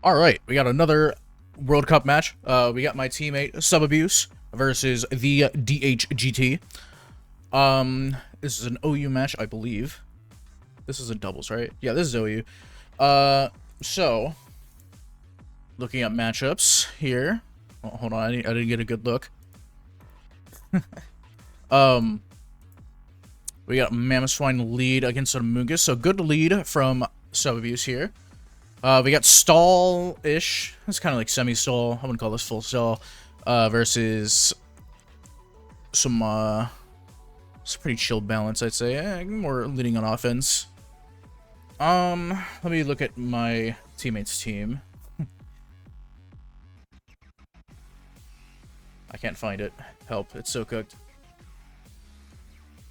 All right, we got another World Cup match. We got my teammate Subabuse versus the DHGT. This is an OU match, I believe. This is a doubles, right? Yeah, this is OU. So looking at matchups here. Oh, hold on, I didn't get a good look. We got Mamoswine lead against Amoonguss, so good lead from Subabuse here. We got stall-ish. It's kind of like semi-stall. I wouldn't call this full stall. Versus some it's a pretty chill balance, I'd say. More leading on offense. Let me look at my teammates' team. I can't find it. Help! It's so cooked.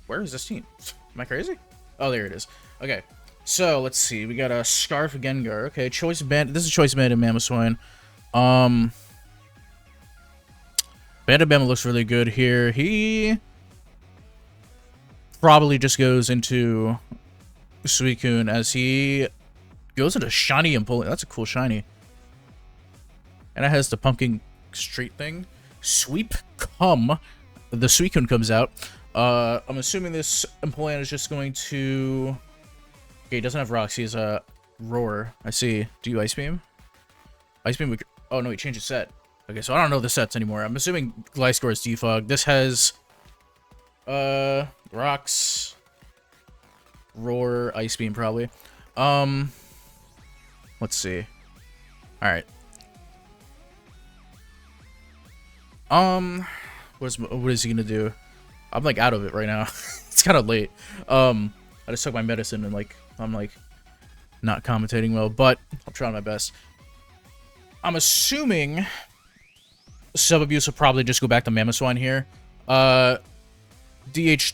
Where is this team? Am I crazy? Oh, there it is. Okay. So, let's see. We got a Scarf Gengar. Okay, Choice Band. This is Choice Band and Mamoswine. Bandit Bama looks really good here. He probably just goes into Suicune as he goes into Shiny Empoleon. That's a cool Shiny. And it has the Pumpkin Street thing. Sweep Come. The Suicune comes out. I'm assuming this Empoleon is just going to... Okay, he doesn't have rocks. He has a Roar. I see. Do you Ice Beam? Ice Beam would... Oh, no, he changed his set. Okay, so I don't know the sets anymore. I'm assuming Gliscor is Defog. This has... Rocks... Roar, Ice Beam, probably. Let's see. Alright. What is he gonna do? I'm, like, out of it right now. It's kind of late. I just took my medicine and, like, I'm, like, not commentating well, but I'll try my best. I'm assuming Subabuse will probably just go back to Mamoswine here. DHGT,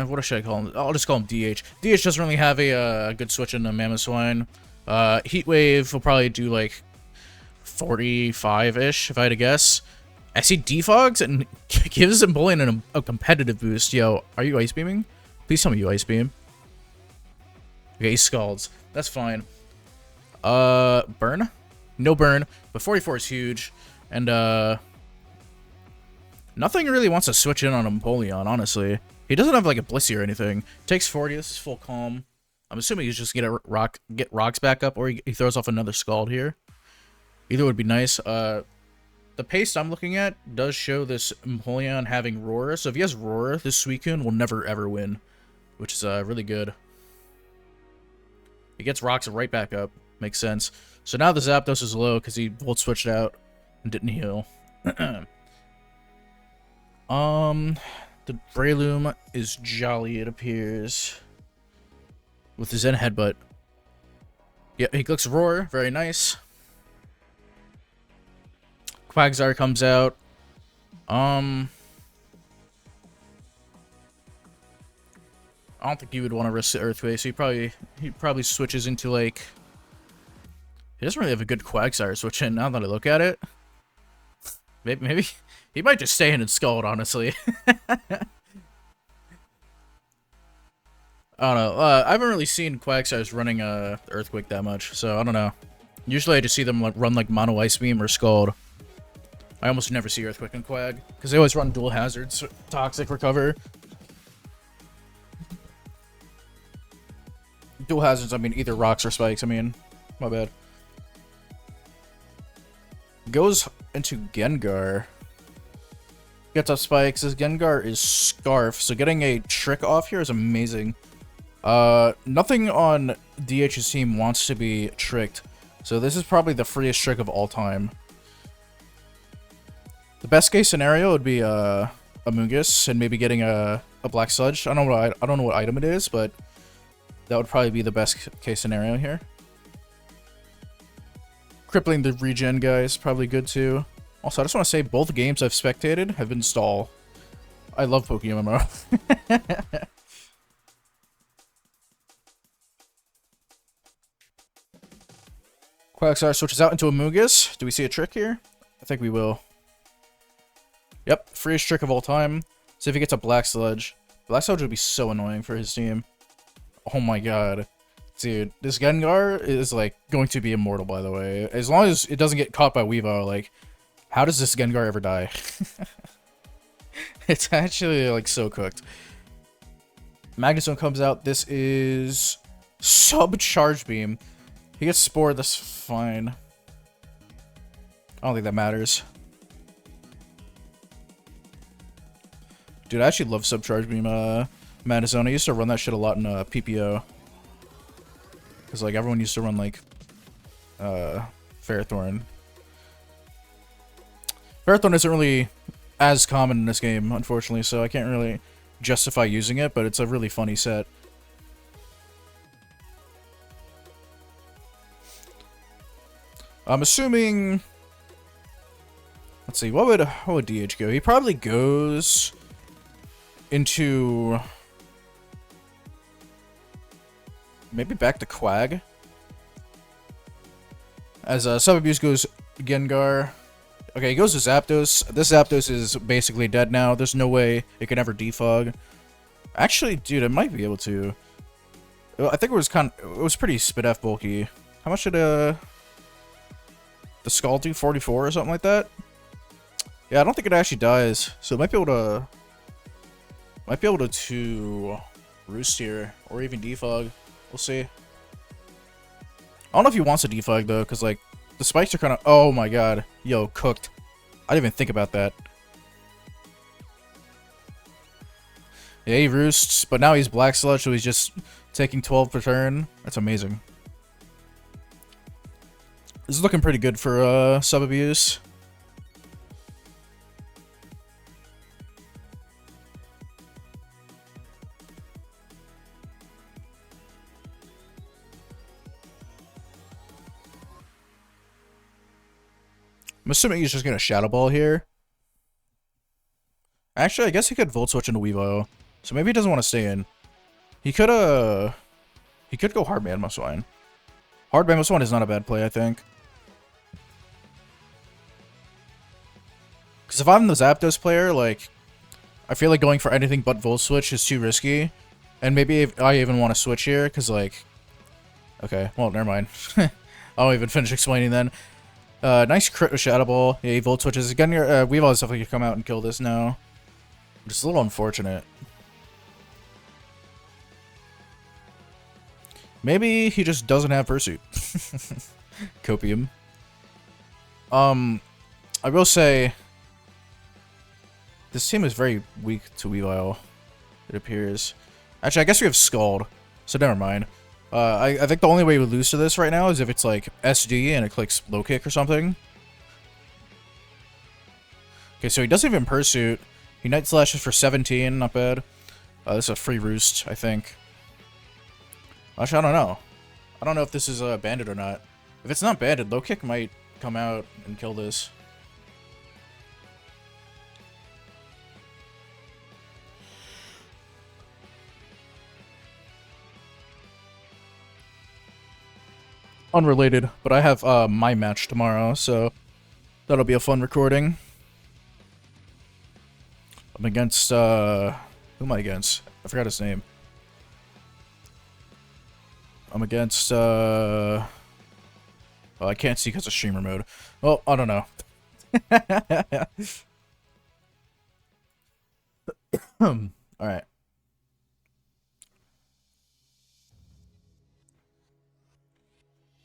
what should I call him? I'll just call him DH. DH doesn't really have a good switch into Mamoswine. Heat Wave will probably do, like, 45-ish, if I had to guess. I see Defogs and gives Empoleon a competitive boost. Yo, are you Ice Beaming? Please tell me you Ice Beam. Okay, he Scalds. That's fine. Burn? No burn, but 44 is huge. And, nothing really wants to switch in on Empoleon, honestly. He doesn't have, like, a Blissey or anything. Takes 40, this is full calm. I'm assuming he's just gonna get rocks back up, or he throws off another Scald here. Either would be nice. The paste I'm looking at does show this Empoleon having Roar, so if he has Roar, this Suicune will never ever win, which is really good. He gets rocks right back up. Makes sense. So now the Zapdos is low because he volt switched out and didn't heal. The Breloom is jolly, it appears. With his Zen Headbutt. Yeah, he clicks Roar. Very nice. Quagsire comes out. I don't think he would want to risk the Earthquake, so he probably switches into, like... He doesn't really have a good Quagsire switch in now that I look at it. Maybe he might just stay in and Scald, honestly. I don't know. I haven't really seen Quagsires running Earthquake that much, so I don't know. Usually I just see them like run like Mono Ice Beam or Scald. I almost never see Earthquake and Quag, because they always run dual hazards, Toxic, Recover. Dual hazards, I mean either rocks or spikes, I mean, my bad. Goes into Gengar. Gets up spikes, as Gengar is Scarf, so getting a trick off here is amazing. Nothing on DH's team wants to be tricked, so this is probably the freest trick of all time. The best case scenario would be Amoonguss and maybe getting a Black Sludge. I don't know what item it is, but that would probably be the best case scenario here. Crippling the regen guy is probably good too. Also, I just want to say both games I've spectated have been stall. I love PokeMMO. Quagsire switches out into Amoonguss. Do we see a trick here? I think we will. Yep, freest trick of all time. See if he gets a Black Sludge. Black Sludge would be so annoying for his team. Oh my god. Dude, this Gengar is, like, going to be immortal, by the way. As long as it doesn't get caught by Weavile, like, how does this Gengar ever die? It's actually, like, so cooked. Magnezone comes out. This is Charge Beam. He gets Spore, that's fine. I don't think that matters. Dude, I actually love Charge Beam, Magnezone. I used to run that shit a lot in, PPO. Because, like, everyone used to run, like, Ferrothorn. Ferrothorn isn't really as common in this game, unfortunately, so I can't really justify using it, but it's a really funny set. I'm assuming... Let's see, what would DH go? He probably goes into... Maybe back to Quag. As Subabuse goes Gengar. Okay, he goes to Zapdos. This Zapdos is basically dead now. There's no way it can ever defog. Actually, dude, it might be able to. I think it was pretty Spidef bulky. How much did the Skull do? 44 or something like that? Yeah, I don't think it actually dies. So it might be able to roost here or even defog. We'll see. I don't know if he wants to defog though, because like the spikes are kind of. Oh my god, yo, cooked. I didn't even think about that. Yeah, he roosts, but now he's Black Sludge, so he's just taking 12 per turn. That's amazing. This is looking pretty good for Subabuse. I'm assuming he's just gonna Shadow Ball here. Actually, I guess he could Volt Switch into Weavile. So maybe he doesn't want to stay in. He could go Hard Mamoswine. Hard Mamoswine is not a bad play, I think. Because if I'm the Zapdos player, like, I feel like going for anything but Volt Switch is too risky. And maybe if I even want to switch here, because, like... Okay, well, never mind. I won't even finish explaining then. Nice crit with Shadow Ball. Yeah, he Volt Switches. Again, Weavile is definitely gonna come out and kill this now. Just a little unfortunate. Maybe he just doesn't have Pursuit. Copium. I will say... This team is very weak to Weavile, it appears. Actually, I guess we have Scald, so never mind. I think the only way we lose to this right now is if it's like SD and it clicks low kick or something. Okay, so he doesn't even Pursuit. He Night Slashes for 17, not bad. This is a free roost, I think. Actually, I don't know. I don't know if this is banded or not. If it's not banded, low kick might come out and kill this. Unrelated, but I have my match tomorrow, so that'll be a fun recording. I'm against, who am I against? I forgot his name. I'm against, well, I can't see because of streamer mode. Well, I don't know. Alright.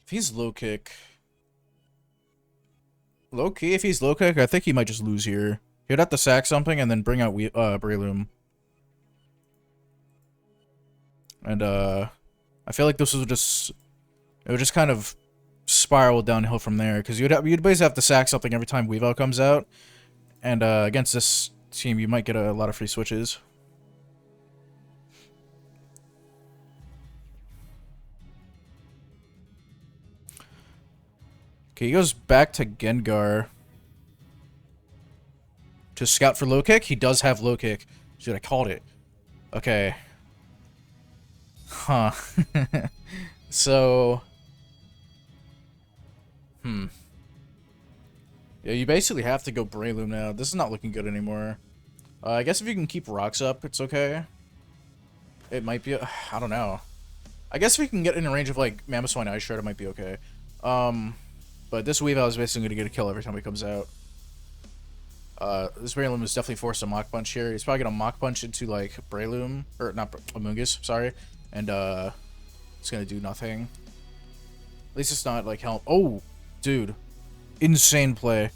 If he's low kick... Low key, if he's low kick, I think he might just lose here. He'd have to sack something and then bring out Breloom. And, I feel like this was just... It would just kind of spiral downhill from there. Because you'd basically have to sack something every time Weavile comes out. And, against this team, you might get a lot of free switches. Okay, he goes back to Gengar. To scout for low kick? He does have low kick. Dude, I called it. Okay. Huh. So... Yeah, you basically have to go Breloom now. This is not looking good anymore. I guess if you can keep rocks up, it's okay. It might be... I don't know. I guess if we can get in range of like Mamoswine Ice Shard, it might be okay. But this Weavile is basically gonna get a kill every time he comes out. This Breloom is definitely forced to Mach Punch here. He's probably gonna Mach Punch into like Breloom, or not Amoonguss, sorry, and it's gonna do nothing. At least it's not like help. Oh, dude, insane play.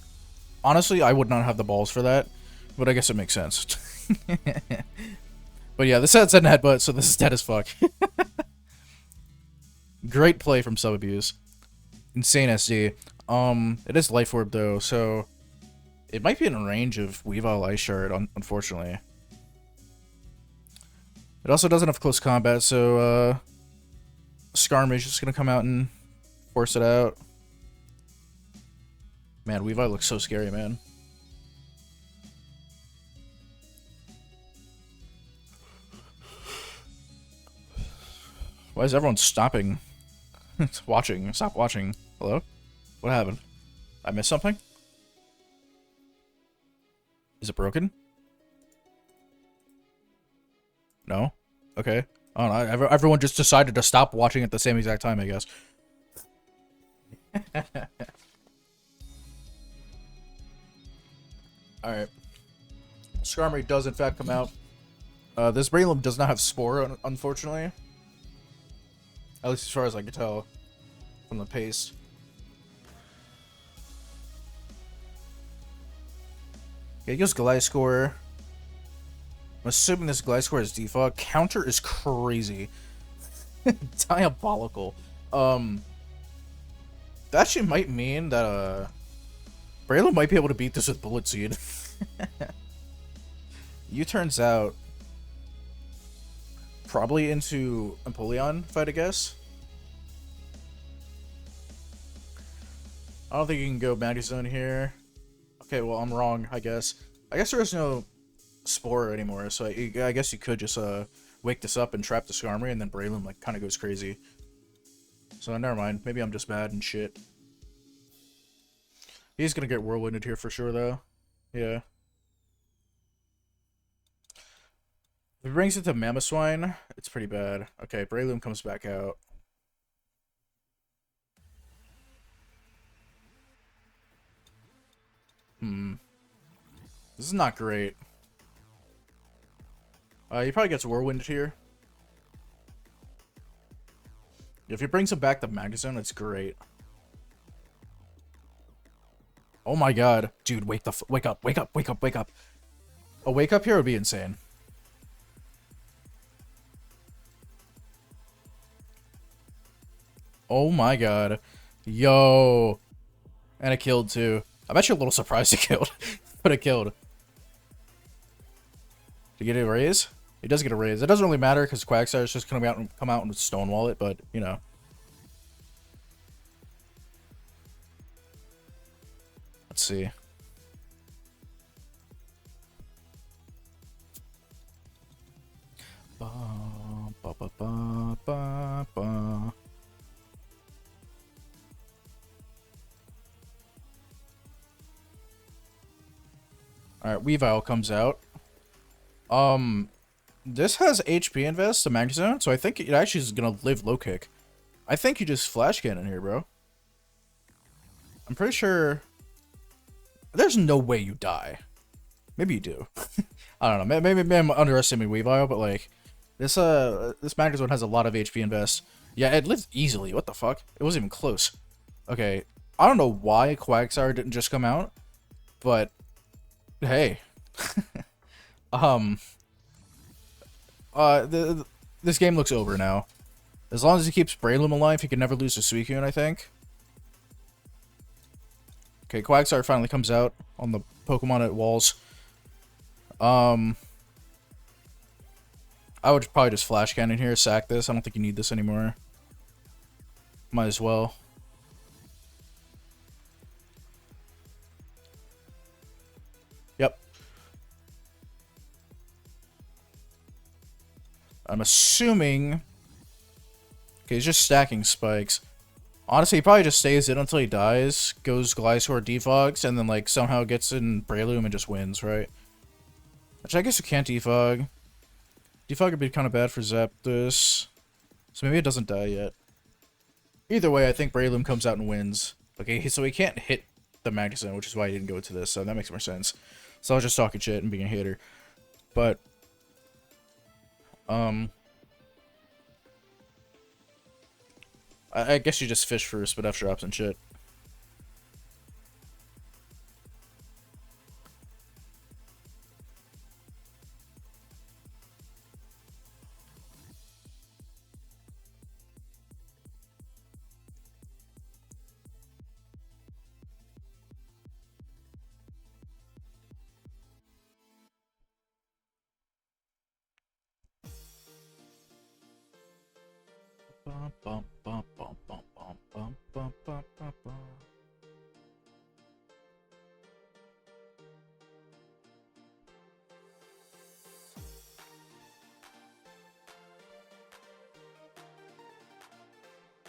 Honestly, I would not have the balls for that, but I guess it makes sense. But yeah, this had a headbutt, so this is dead as fuck. Great play from Subabuse. Insane SD. It is Life Orb though, so it might be in range of Weavile Ice Shard, unfortunately. It also doesn't have close combat, so Skarmory is just gonna come out and force it out. Man, Weavile looks so scary, man. Why is everyone stopping? Watching. Stop watching. Hello? What happened? I missed something? Is it broken? No? Okay. I don't know. Everyone just decided to stop watching at the same exact time, I guess. Alright. Skarmory does in fact come out. This Breloom does not have Spore, unfortunately. At least as far as I can tell from the pace. Okay, he goes Gliscor. I'm assuming this Gliscor is defog. Counter is crazy. Diabolical. That actually might mean that Breloom might be able to beat this with Bullet Seed. U-turns out probably into Empoleon, if I had to guess. I don't think you can go Magic Zone here. Okay, well, I'm wrong, I guess. I guess there is no Spore anymore, so I guess you could just wake this up and trap the Skarmory, and then Breloom like kind of goes crazy. So never mind. Maybe I'm just bad and shit. He's gonna get Whirlwinded here for sure, though. Yeah. If he brings it to Mamoswine, it's pretty bad. Okay, Breloom comes back out. This is not great. He probably gets Whirlwinded here. If he brings him back to Magazine, it's great. Oh my god. Dude, wake up, wake up, wake up. A wake up here would be insane. Oh my god. Yo. And it killed too. I'm actually a little surprised it killed. But it killed. Did he get a raise? He does get a raise. It doesn't really matter because Quagsire's just gonna come out and stonewall it, but you know. Let's see. Ba, ba, ba, ba, ba, ba. Alright, Weavile comes out. This has HP invest, the Magic Zone, so I think it actually is gonna live low kick. I think you just flash cannon here, bro. I'm pretty sure... There's no way you die. Maybe you do. I don't know. Maybe I'm underestimating Weavile, but like... This Magic Zone has a lot of HP invest. Yeah, it lived easily. What the fuck? It wasn't even close. Okay. I don't know why Quagsire didn't just come out, but... Hey. This game looks over now. As long as he keeps Breloom alive, he can never lose to Suicune, I think. Okay, Quagsire finally comes out on the Pokemon at walls. I would probably just Flash Cannon here, sack this. I don't think you need this anymore. Might as well. Yep. I'm assuming... Okay, he's just stacking spikes. Honestly, he probably just stays in until he dies, goes Gliscor defogs, and then like somehow gets in Breloom and just wins, right? Which I guess you can't defog. Defog would be kind of bad for Zapdos. So maybe it doesn't die yet. Either way, I think Breloom comes out and wins. Okay, so he can't hit the Magnuson, which is why he didn't go to this, so that makes more sense. So I was just talking shit and being a hater. But, I guess you just fish for Spadef drops and shit.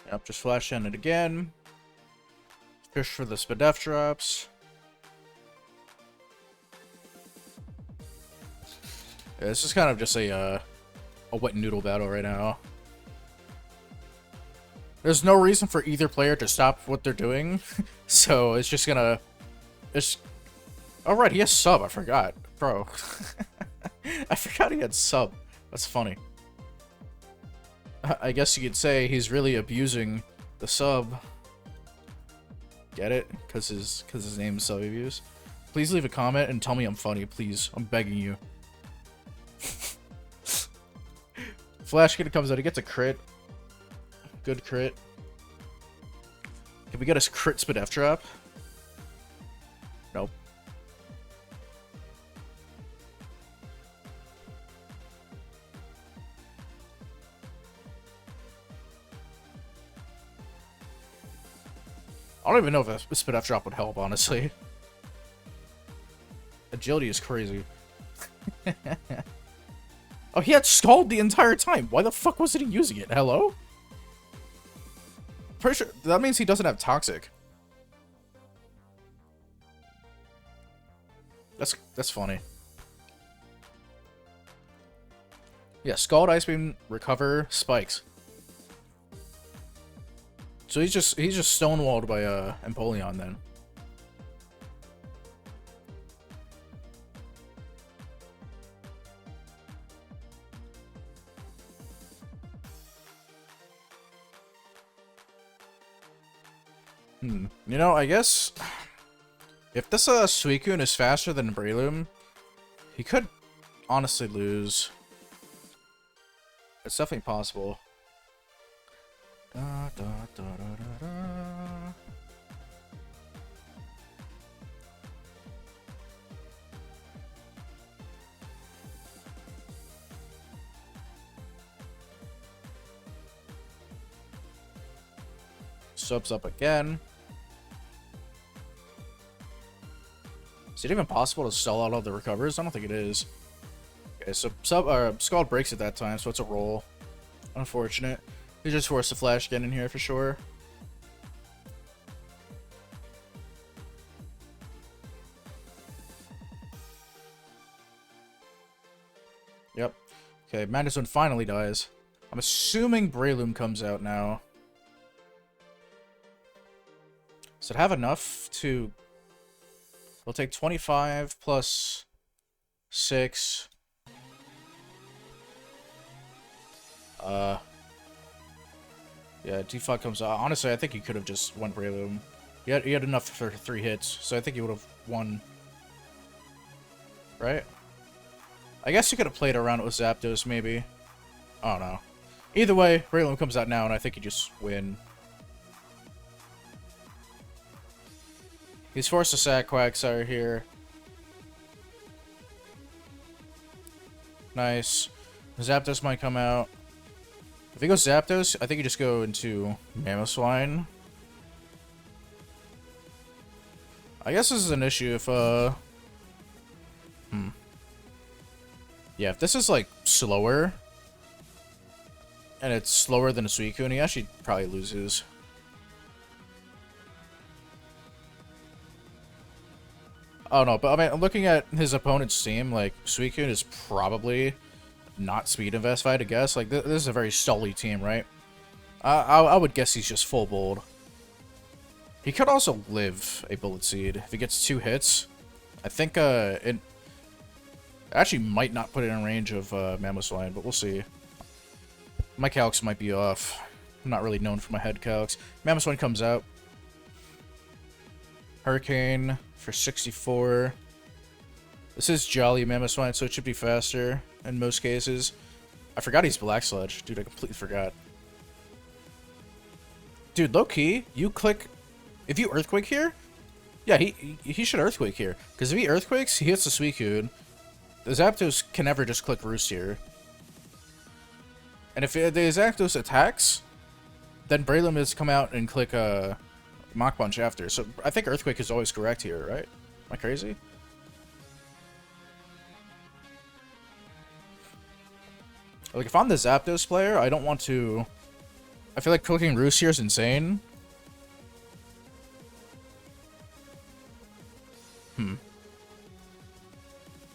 Yep, just flash in it again. Fish for the Spadef drops. Yeah, this is kind of just a wet noodle battle right now. There's no reason for either player to stop what they're doing, so it's just gonna... Oh right, he has sub, I forgot. Bro. I forgot he had sub. That's funny. I guess you could say he's really abusing the sub. Get it? Because his name is Subabuse. Please leave a comment and tell me I'm funny, please. I'm begging you. Flash Kid comes out, he gets a crit. Good crit. Can we get a crit Spadef drop? Nope. I don't even know if a Spadef drop would help, honestly. Agility is crazy. Oh, he had Scald the entire time. Why the fuck wasn't he using it? Hello? Pretty sure that means he doesn't have Toxic. That's funny. Yeah, Scald, Ice Beam, Recover, Spikes. So he's just stonewalled by Empoleon then. You know, I guess if this Suicune is faster than Breloom, he could honestly lose. It's definitely possible. Da, da, da, da, da, da. Subs up again. Is it even possible to sell out all the recovers? I don't think it is. Okay, so Scald breaks at that time, so it's a roll. Unfortunate. He just forced a flash get in here for sure. Yep. Okay, Magnuson finally dies. I'm assuming Breloom comes out now. Does it have enough to... We'll take 25 plus 6. Yeah, Default comes out. Honestly, I think he could have just won Breloom. He had enough for 3 hits, so I think he would have won. Right? I guess he could have played around with Zapdos, maybe. I don't know. Either way, Breloom comes out now, and I think he just win. He's forced to sack Quagsire here. Nice. Zapdos might come out. If he goes Zapdos, I think you just go into Mamoswine. I guess this is an issue if, Yeah, if this is, like, slower, and it's slower than a Suicune, he actually probably loses. Oh no, but I mean, looking at his opponent's team, like, Suicune is probably not speed invested, I guess. Like, this is a very stally team, right? I would guess he's just full bold. He could also live a Bullet Seed if he gets 2 hits. I think it actually might not put it in range of Mamoswine, but we'll see. My calcs might be off. I'm not really known for my head calcs. Mamoswine comes out. Hurricane for 64. This is Jolly Mamoswine, so it should be faster in most cases. I forgot he's Black Sludge. Dude, I completely forgot. Dude, low-key, you click... If you Earthquake here... Yeah, he should Earthquake here. Because if he Earthquakes, he hits the Suicune. The Zapdos can never just click Roost here. And if the Zapdos attacks, then Breloom is come out and click Mach Punch after. So I think Earthquake is always correct here, right? Am I crazy? Like, if I'm the Zapdos player, I don't want to... I feel like clicking Roost here is insane.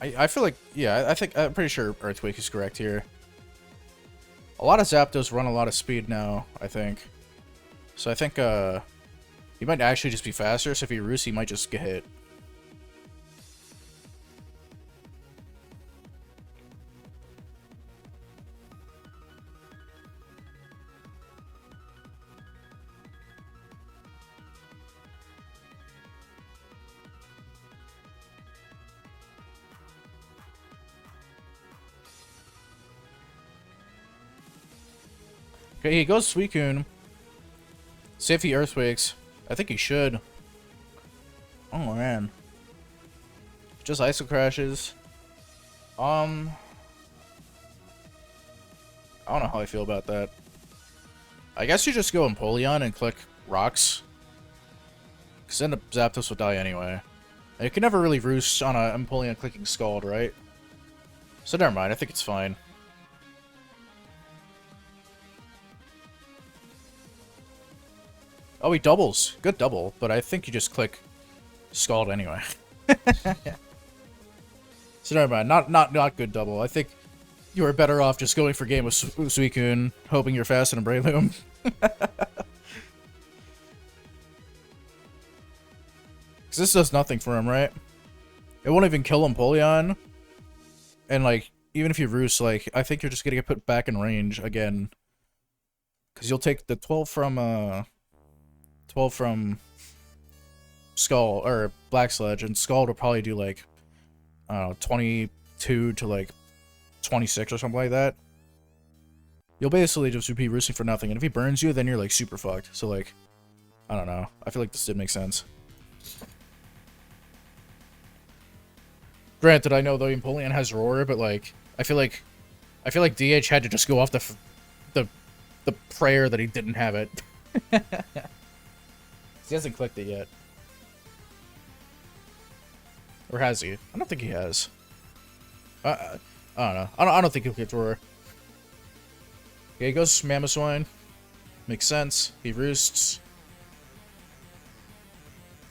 I feel like... Yeah, I'm pretty sure Earthquake is correct here. A lot of Zapdos run a lot of speed now, I think. So I think, he might actually just be faster, so if he Roost, he might just get hit. Okay, he goes Suicune. See if he Earthquakes. I think he should. Oh, man. Just Iso Crashes. I don't know how I feel about that. I guess you just go Empoleon and click Rocks. Because then the Zapdos will die anyway. And you can never really Roost on a Empoleon clicking Scald, right? So never mind, I think it's fine. Oh, he doubles. Good double, but I think you just click Scald anyway. So never mind. Not good double. I think you are better off just going for game with Suicune, hoping you're faster than Breloom. Because this does nothing for him, right? It won't even kill Empoleon. And, like, even if you Roost, like, I think you're just gonna get put back in range again. Because you'll take the 12 from Skull, or Black Sledge, and Skull will probably do, like, I don't know, 22 to, like, 26 or something like that. You'll basically just be roosting for nothing, and if he burns you, then you're, like, super fucked. So, like, I don't know. I feel like this did make sense. Granted, I know the Empoleon has Roar, but, like, I feel like DH had to just go off the prayer that he didn't have it. He hasn't clicked it yet. Or has he? I don't think he has. I don't know. I don't think he'll get Roar. Okay, he goes Mamoswine. Makes sense. He Roosts.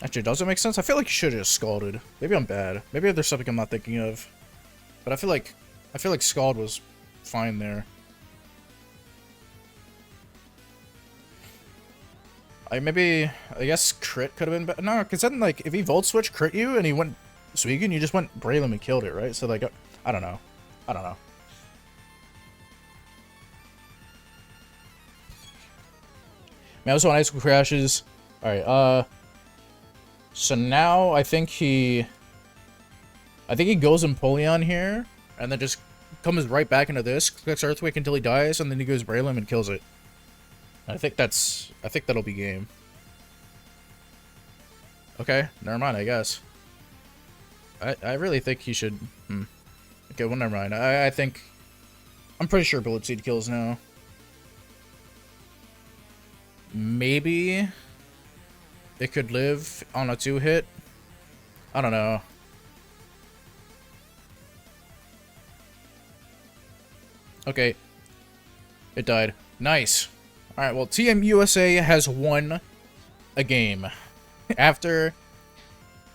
Actually, does it make sense? I feel like he should have just Scalded. Maybe I'm bad. Maybe there's something I'm not thinking of. But I feel like Scald was fine there. I guess crit could have been better. No, because then, like, if he Volt Switch crit you and he went Suicune, you just went Breloom and killed it, right? So, like, I don't know. I don't know. Mamoswine Ice crashes. Alright, so now I think he goes Empoleon here, and then just comes right back into this, clicks Earthquake until he dies, and then he goes Breloom and kills it. I think that'll be game. Okay, never mind, I guess. I really think he should... Okay, well, never mind. I'm pretty sure Bullet Seed kills now. Maybe it could live on a 2-hit. I don't know. Okay. It died. Nice. Alright, well, Team USA has won a game. After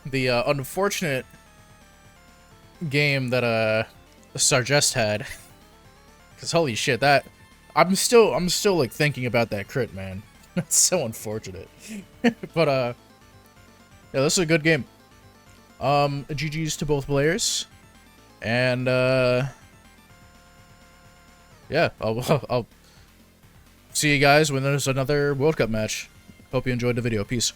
the unfortunate game that Sargest had. Because holy shit, that... I'm still like thinking about that crit, man. That's so unfortunate. But yeah, this is a good game. GG's to both players. And yeah, I'll see you guys when there's another World Cup match. Hope you enjoyed the video. Peace.